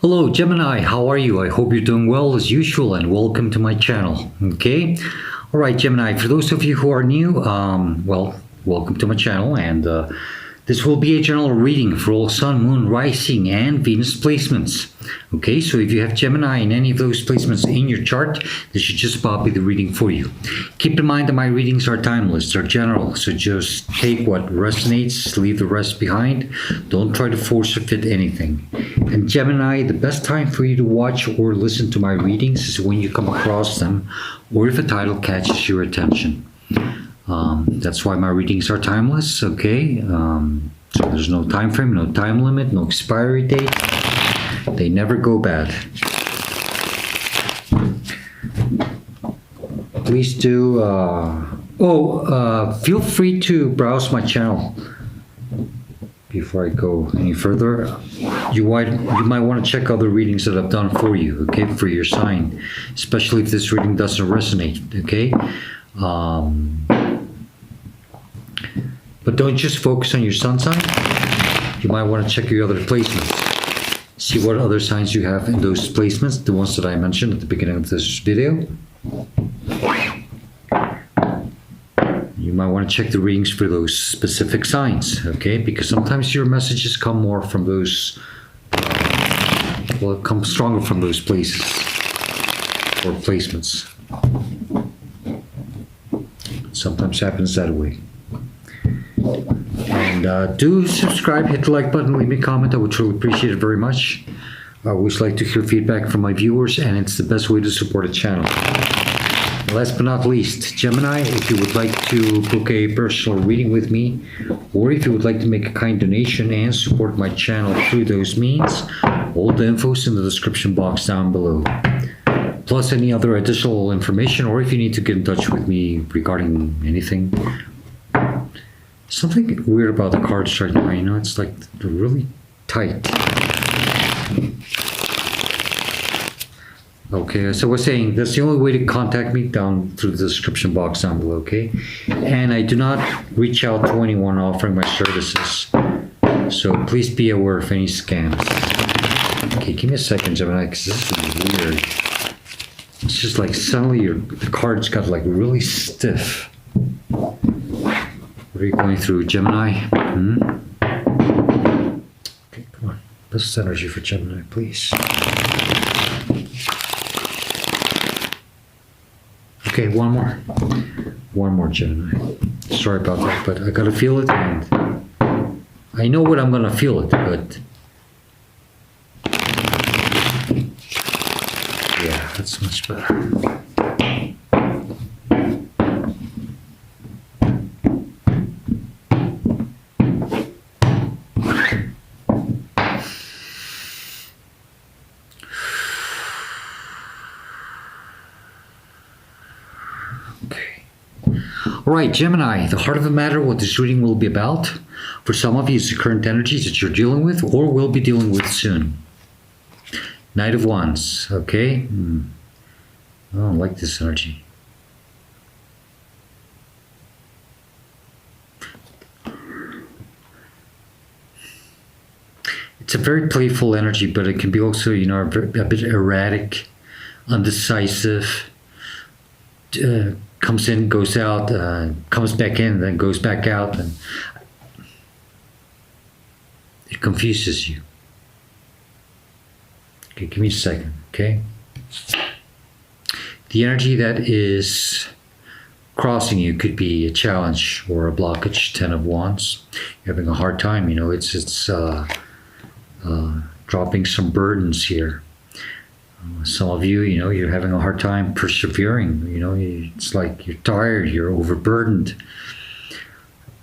Hello Gemini, how are you? I hope you're doing well as usual and welcome to my channel. Okay, all right Gemini, for those of you who are new, well, welcome to my channel, and this will be a general reading for all Sun, Moon, Rising, and Venus placements. Okay, so if you have Gemini in any of those placements in your chart, this should just about be the reading for you. Keep in mind that my readings are timeless, they're general, so just take what resonates, leave the rest behind. Don't try to force or fit anything. And Gemini, the best time for you to watch or listen to my readings is when you come across them, or if a title catches your attention. That's why my readings are timeless, okay? So there's no time frame, no time limit, no expiry date. They never go bad. Please do, feel free to browse my channel. Before I go any further, you might want to check other readings that I've done for you, okay, for your sign, especially if this reading doesn't resonate, okay? But don't just focus on your sun sign. You might want to check your other placements. See what other signs you have in those placements, the ones that I mentioned at the beginning of this video. You might want to check the readings for those specific signs, okay? Because sometimes your messages come more from those, come stronger from those places or placements. Sometimes happens that way. And do subscribe, hit the like button, leave me a comment. I would truly appreciate it very much. I always like to hear feedback from my viewers, and it's the best way to support a channel. Last but not least, Gemini, if you would like to book a personal reading with me, or if you would like to make a kind donation and support my channel through those means, all the info is in the description box down below. Plus any other additional information, or if you need to get in touch with me regarding anything. Something weird about the cards right now, you know, it's like they're really tight. Okay, so we're saying that's the only way to contact me, down through the description box down below, okay? And I do not reach out to anyone offering my services. So please be aware of any scams. Okay, give me a second, Gemini, because this is weird. It's just like suddenly the cards got like really stiff. What are you going through, Gemini? Okay, come on. Best energy for Gemini, please. Okay, one more. One more, Gemini. Sorry about that, but I gotta feel it, and I know what I'm gonna feel it, but yeah, that's much better. All right, Gemini, the heart of the matter, what this reading will be about. For some of you, it's the current energies that you're dealing with or will be dealing with soon. Knight of Wands, okay? I don't like this energy. It's a very playful energy, but it can be also, you know, a bit erratic, undecisive, comes in, goes out, comes back in, then goes back out, and it confuses you. Okay, give me a second, okay? The energy that is crossing you could be a challenge or a blockage. 10 of Wands. You're having a hard time, you know, it's dropping some burdens here. Some of you, you know, you're having a hard time persevering. You know, it's like you're tired, you're overburdened.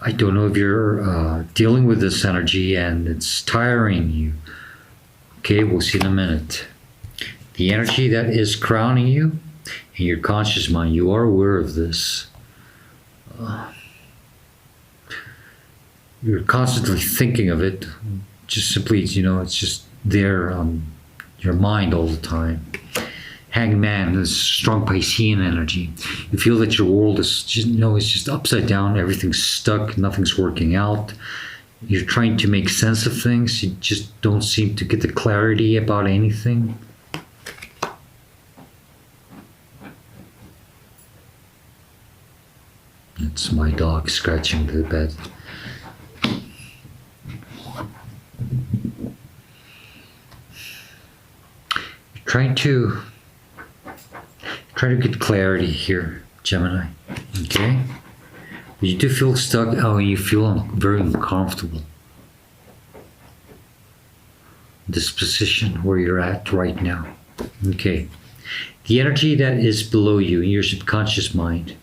I don't know if you're dealing with this energy and it's tiring you. Okay, we'll see in a minute. The energy that is crowning you in your conscious mind, you are aware of this. You're constantly thinking of it. Just simply, you know, it's just there your mind all the time. Hangman, this strong Piscean energy. You feel that your world is just, you know, it's just upside down. Everything's stuck. Nothing's working out. You're trying to make sense of things. You just don't seem to get the clarity about anything. It's my dog scratching the bed. You're trying to get clarity here, Gemini. Okay? You do feel stuck. Oh, you feel very uncomfortable. This position where you're at right now. Okay. The energy that is below you in your subconscious mind.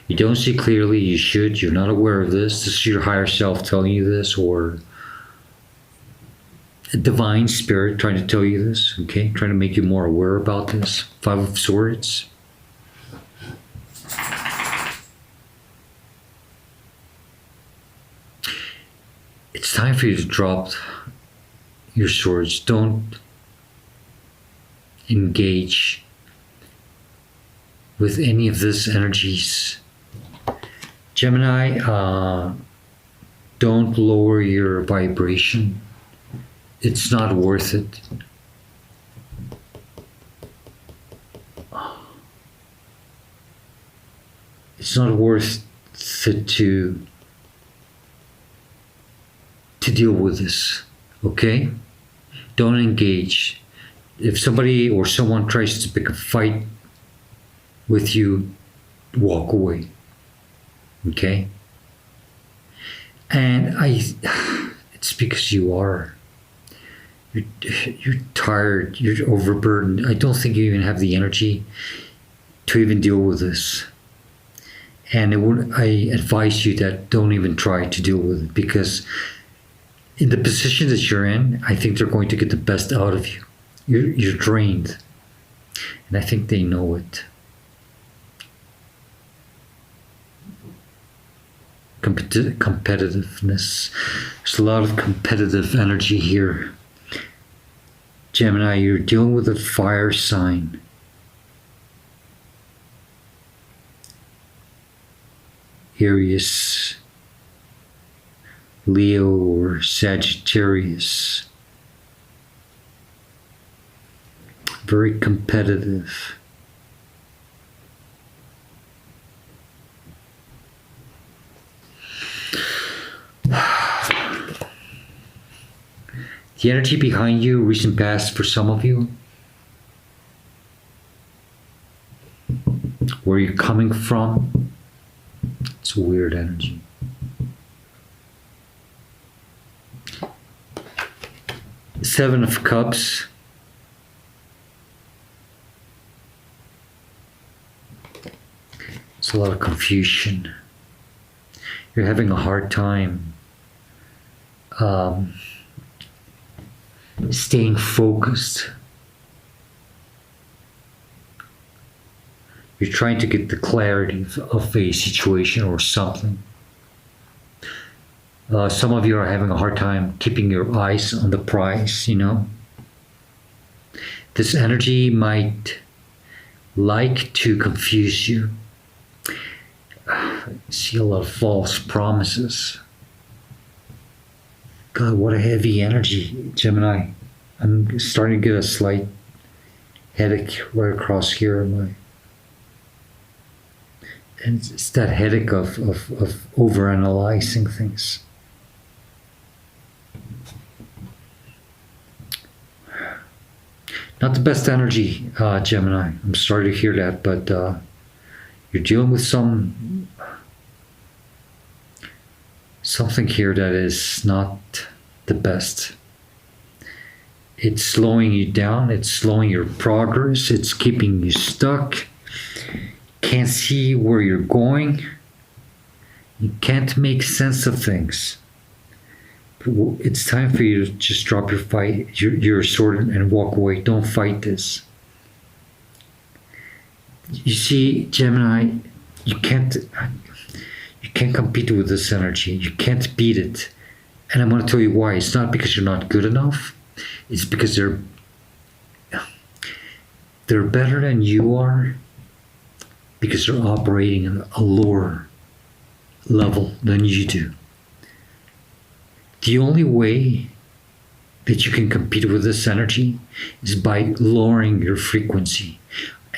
You don't see clearly. You should. You're not aware of this. This is your higher self telling you this, or a divine spirit trying to tell you this. Okay? Trying to make you more aware about this. 5 of Swords. It's time for you to drop your swords. Don't engage with any of this energies. Gemini, don't lower your vibration. It's not worth it. It's not worth it to deal with this, okay? Don't engage. If somebody or someone tries to pick a fight with you, walk away, okay? And it's because you're tired, you're overburdened. I don't think you even have the energy to even deal with this. And I advise you that don't even try to deal with it, because in the position that you're in, I think they're going to get the best out of you. You're drained. And I think they know it. Competitiveness. There's a lot of competitive energy here. Gemini, you're dealing with a fire sign. Aries, Leo, or Sagittarius. Very competitive. The energy behind you, recent past for some of you, where you're coming from, it's a weird energy. Seven of Cups. It's a lot of confusion. You're having a hard time staying focused. You're trying to get the clarity of a situation or something. Some of you are having a hard time keeping your eyes on the prize, you know. This energy might like to confuse you. I see a lot of false promises. God, what a heavy energy, Gemini. I'm starting to get a slight headache right across here. And it's that headache of overanalyzing things. Not the best energy, Gemini. I'm sorry to hear that, but you're dealing with something here that is not the best. It's slowing you down. It's slowing your progress. It's keeping you stuck. Can't see where you're going. You can't make sense of things. It's time for you to just drop your sword and walk away. Don't fight this. You see, Gemini, you can't compete with this energy. You can't beat it. And I'm going to tell you why. It's not because you're not good enough. It's because they're better than you are, because they're operating at a lower level than you do. The only way that you can compete with this energy is by lowering your frequency.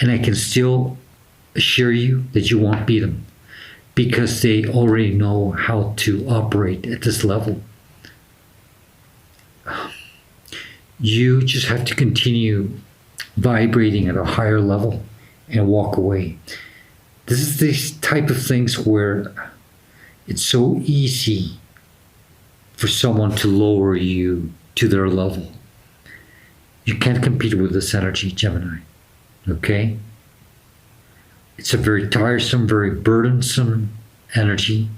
And I can still assure you that you won't beat them because they already know how to operate at this level. You just have to continue vibrating at a higher level and walk away. This is this type of things where it's so easy for someone to lower you to their level. You can't compete with this energy, Gemini. Okay? It's a very tiresome, very burdensome energy.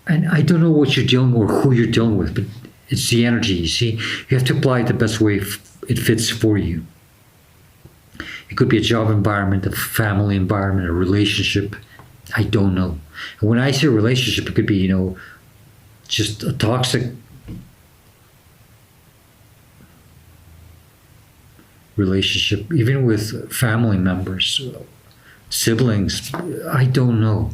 And I don't know what you're dealing with or who you're dealing with, but it's the energy, you see? You have to apply it the best way it fits for you. It could be a job environment, a family environment, a relationship. I don't know. And when I say relationship, it could be, just a toxic relationship, even with family members, siblings. I don't know.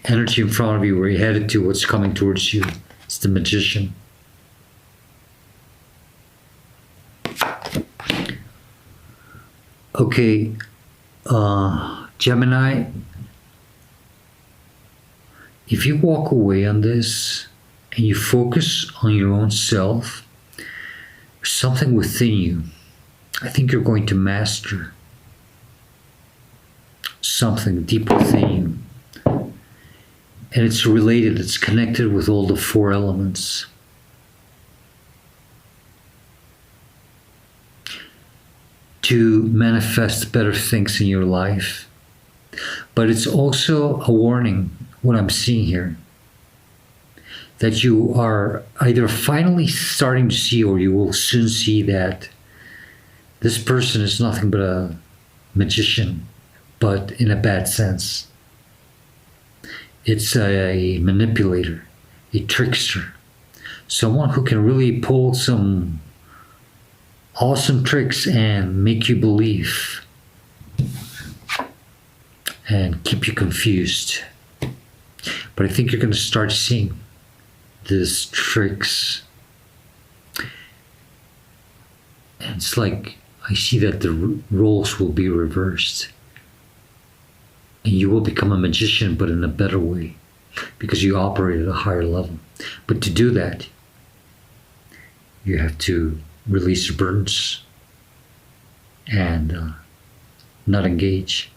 Energy in front of you, where you're headed to, what's coming towards you. It's the Magician. Okay, Gemini, if you walk away on this and you focus on your own self, there's something within you. I think you're going to master something deep within you. And it's related, it's connected with all the four elements. To manifest better things in your life. But it's also a warning, what I'm seeing here, that you are either finally starting to see, or you will soon see, that this person is nothing but a magician, but in a bad sense. It's a manipulator, a trickster, someone who can really pull some awesome tricks and make you believe and keep you confused. But I think you're going to start seeing these tricks. And it's like I see that the roles will be reversed. And you will become a magician, but in a better way, because you operate at a higher level. But to do that, you have to release your burdens and not engage.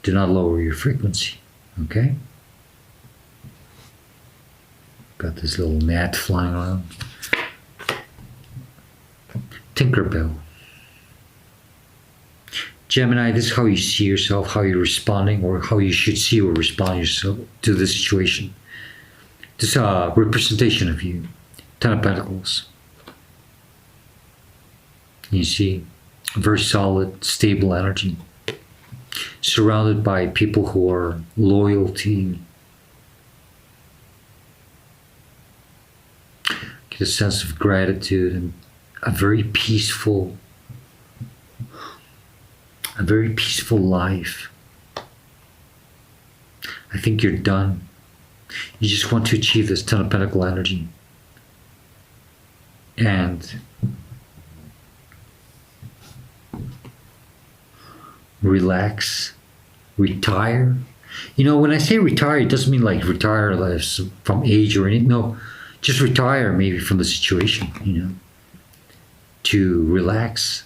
Do not lower your frequency, okay? Got this little gnat flying around. Tinkerbell. Gemini, this is how you see yourself, how you're responding, or how you should see or respond yourself to the situation. This is a representation of you. 10 of Pentacles. You see, very solid, stable energy. Surrounded by people who are loyal to you. Get a sense of gratitude and a very peaceful life. I think you're done. You just want to achieve this 10 of Pentacle energy. And relax, retire. When I say retire, it doesn't mean like retire from age or anything. No, just retire maybe from the situation, to relax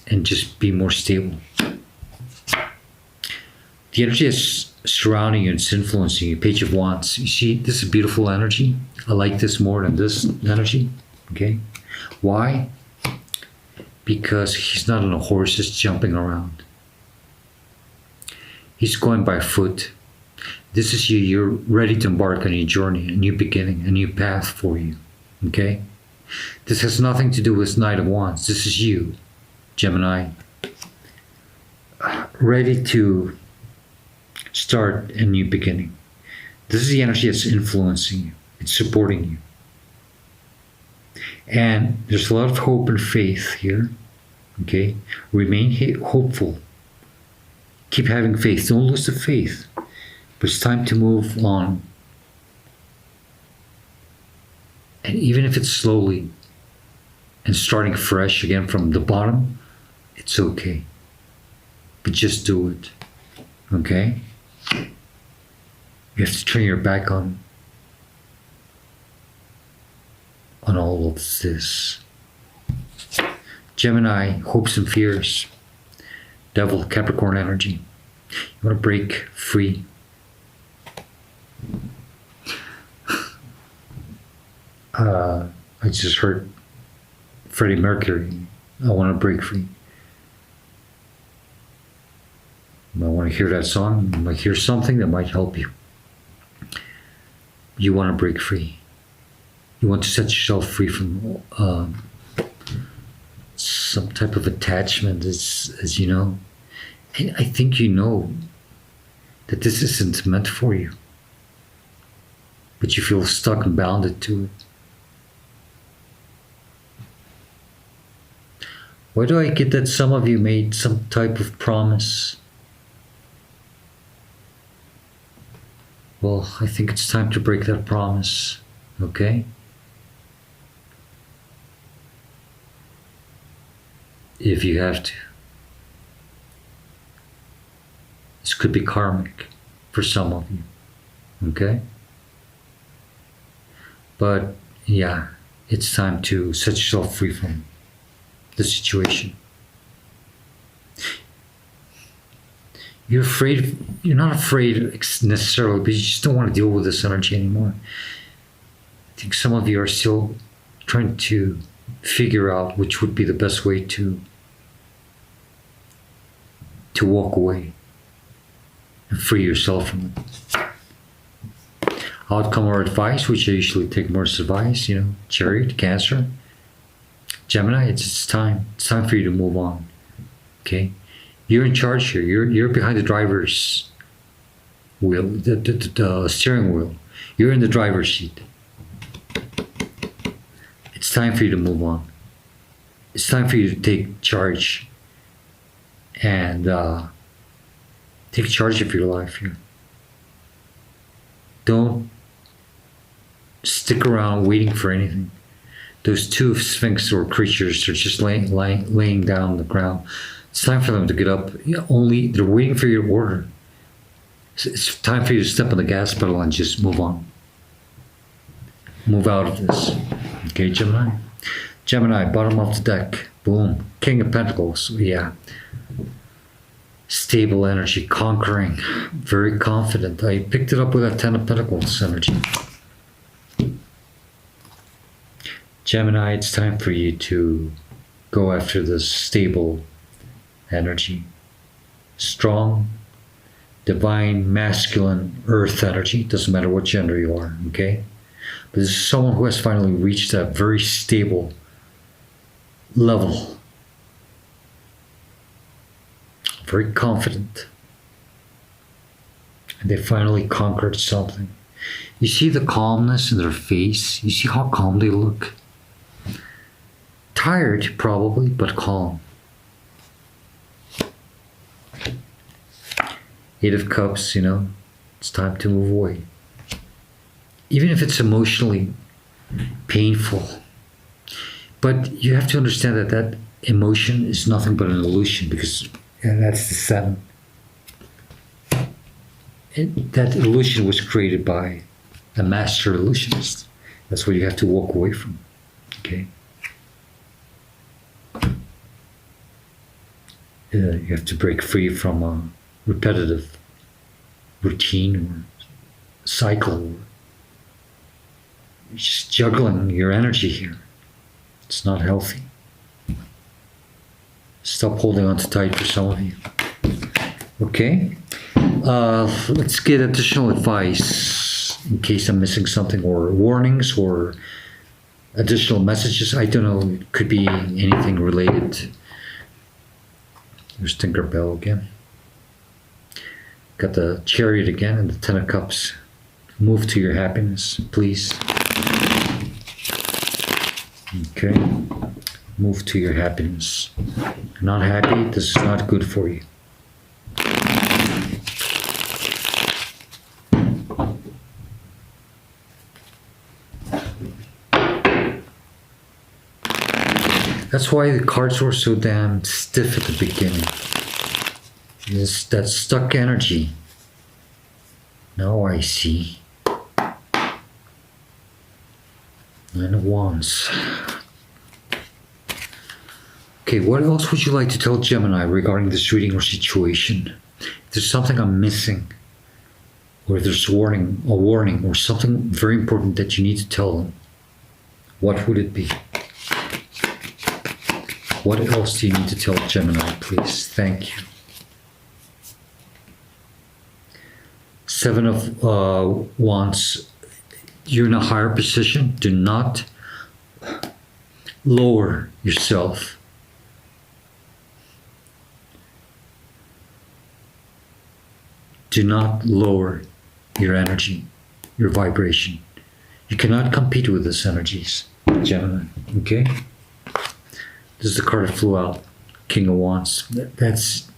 and just be more stable. The energy that's surrounding you and it's influencing you, Page of Wands. You see, this is beautiful energy. I like this more than this energy, okay? Why? Because he's not on a horse just jumping around. He's going by foot. This is you. You're ready to embark on a journey, a new beginning, a new path for you, okay? This has nothing to do with Knight of Wands. This is you, Gemini, ready to start a new beginning. This is the energy that's influencing you. It's supporting you. And there's a lot of hope and faith here. Okay? Remain hopeful. Keep having faith. Don't lose the faith. But it's time to move on. And even if it's slowly and starting fresh again from the bottom, it's okay. But just do it. Okay? You have to turn your back on all of this. Gemini, hopes and fears. Devil, Capricorn energy. You want to break free. I just heard Freddie Mercury. I want to break free. You might want to hear that song. You might hear something that might help you. You want to break free. You want to set yourself free from some type of attachment, as you know. I think you know that this isn't meant for you, but you feel stuck and bounded to it. Why do I get that some of you made some type of promise? Well, I think it's time to break that promise, okay? If you have to. This could be karmic for some of you, okay? But yeah, it's time to set yourself free from the situation. You're afraid, you're not afraid necessarily, but you just don't want to deal with this energy anymore. I think some of you are still trying to figure out which would be the best way to walk away and free yourself from it. Outcome or advice, which I usually take more as advice, you know, Chariot, Cancer. Gemini, it's time. It's time for you to move on. Okay? You're in charge here. You're behind the driver's wheel, the steering wheel. You're in the driver's seat. It's time for you to move on. It's time for you to take charge and take charge of your life here. Don't stick around waiting for anything. Those two sphinx or creatures are just laying down on the ground. It's time for them to get up. Only they're waiting for your order. It's time for you to step on the gas pedal and just move on. Move out of this. Okay, Gemini? Gemini, bottom of the deck. Boom. King of Pentacles. Yeah. Stable energy, conquering, very confident. I picked it up with that Ten of Pentacles energy. Gemini, it's time for you to go after this stable energy. Strong, divine, masculine, earth energy. Doesn't matter what gender you are, okay? But this is someone who has finally reached that very stable level. Very confident. And they finally conquered something. You see the calmness in their face? You see how calm they look? Tired, probably, but calm. Eight of Cups, you know, it's time to move away. Even if it's emotionally painful. But you have to understand that that emotion is nothing but an illusion, because that's the Seven. That illusion was created by a master illusionist. That's what you have to walk away from. Okay? You have to break free from a repetitive routine or cycle. Or just juggling your energy here. It's not healthy. Stop holding on too tight for some of you. Okay? Let's get additional advice in case I'm missing something, or warnings or additional messages. I don't know. It could be anything related. There's Tinkerbell again. Got the Chariot again and the Ten of Cups. Move to your happiness, please. Okay. Move to your happiness. You're not happy, this is not good for you. That's why the cards were so damn stiff at the beginning. That stuck energy. Now I see. Nine of Wands. Okay, what else would you like to tell Gemini regarding this reading or situation? If there's something I'm missing, or if there's a warning, or something very important that you need to tell them, what would it be? What else do you need to tell Gemini, please? Thank you. Seven of Wands. You're in a higher position. Do not lower yourself. Do not lower your energy, your vibration. You cannot compete with these energies, Gemini. Okay? This is the card that flew out, King of Wands. That's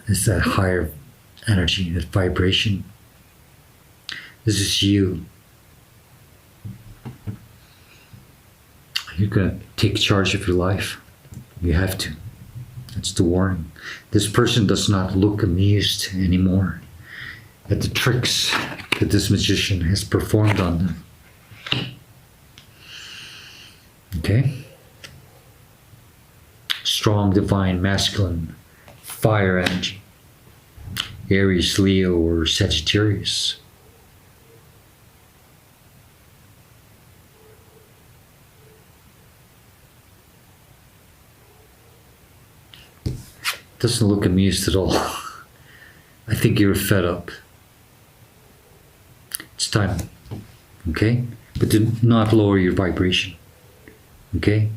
that higher energy, that vibration. This is you. You're going to take charge of your life. You have to. That's the warning. This person does not look amused anymore at the tricks that this magician has performed on them. Okay? Strong, divine, masculine, fire energy. Aries, Leo, or Sagittarius. Doesn't look amused at all. I think you're fed up. It's time. Okay? But do not lower your vibration. Okay?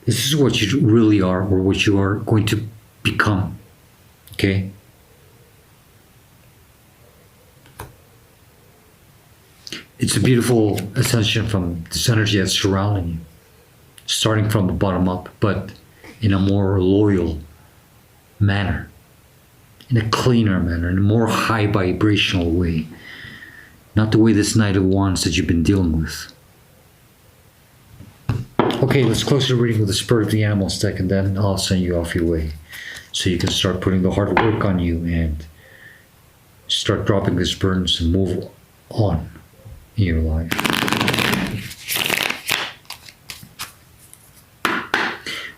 This is what you really are, or what you are going to become. Okay? It's a beautiful ascension from this energy that's surrounding you. Starting from the bottom up, but in a more loyal manner, in a cleaner manner, in a more high vibrational way. Not the way this Knight of Wands that you've been dealing with. Okay, let's close the reading with the Spirit of the Animals deck, and then I'll send you off your way. So you can start putting the hard work on you and start dropping these burdens and move on in your life.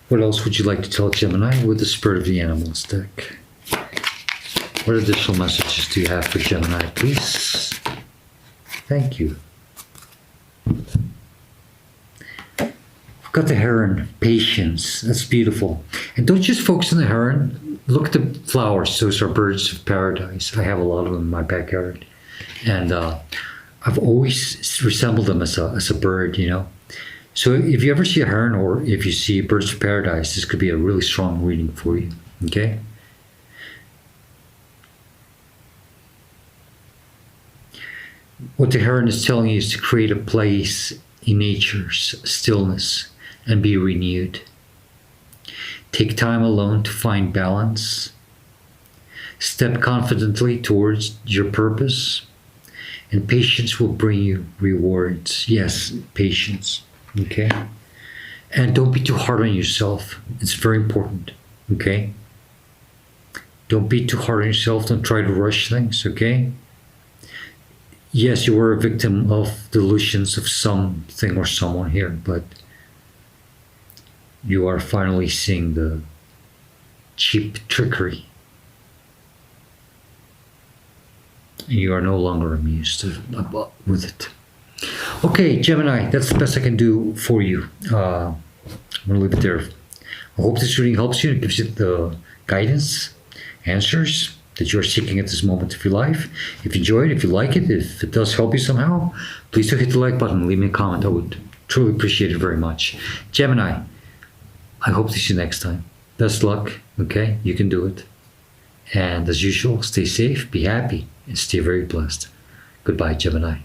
What else would you like to tell Gemini with the Spirit of the Animals deck? What additional messages do you have for Gemini, please? Thank you. I've got the heron, patience. That's beautiful. And don't just focus on the heron. Look at the flowers. Those are birds of paradise. I have a lot of them in my backyard. And I've always resembled them as a bird, you know. So if you ever see a heron, or if you see birds of paradise, this could be a really strong reading for you. Okay? What the heron is telling you is to create a place in nature's stillness and be renewed. Take time alone to find balance. Step confidently towards your purpose. And patience will bring you rewards. Yes, patience. Okay? And don't be too hard on yourself. It's very important. Okay? Don't be too hard on yourself. Don't try to rush things. Okay? Yes, you were a victim of delusions of something or someone here, but you are finally seeing the cheap trickery. And you are no longer amused with it. Okay, Gemini, that's the best I can do for you. I'm going to leave it there. I hope this reading helps you. It gives you the guidance, answers that you're seeking at this moment of your life. If you enjoy it, if you like it, if it does help you somehow, please do hit the like button and leave me a comment. I would truly appreciate it very much. Gemini, I hope to see you next time. Best luck, okay? You can do it. And as usual, stay safe, be happy, and stay very blessed. Goodbye, Gemini.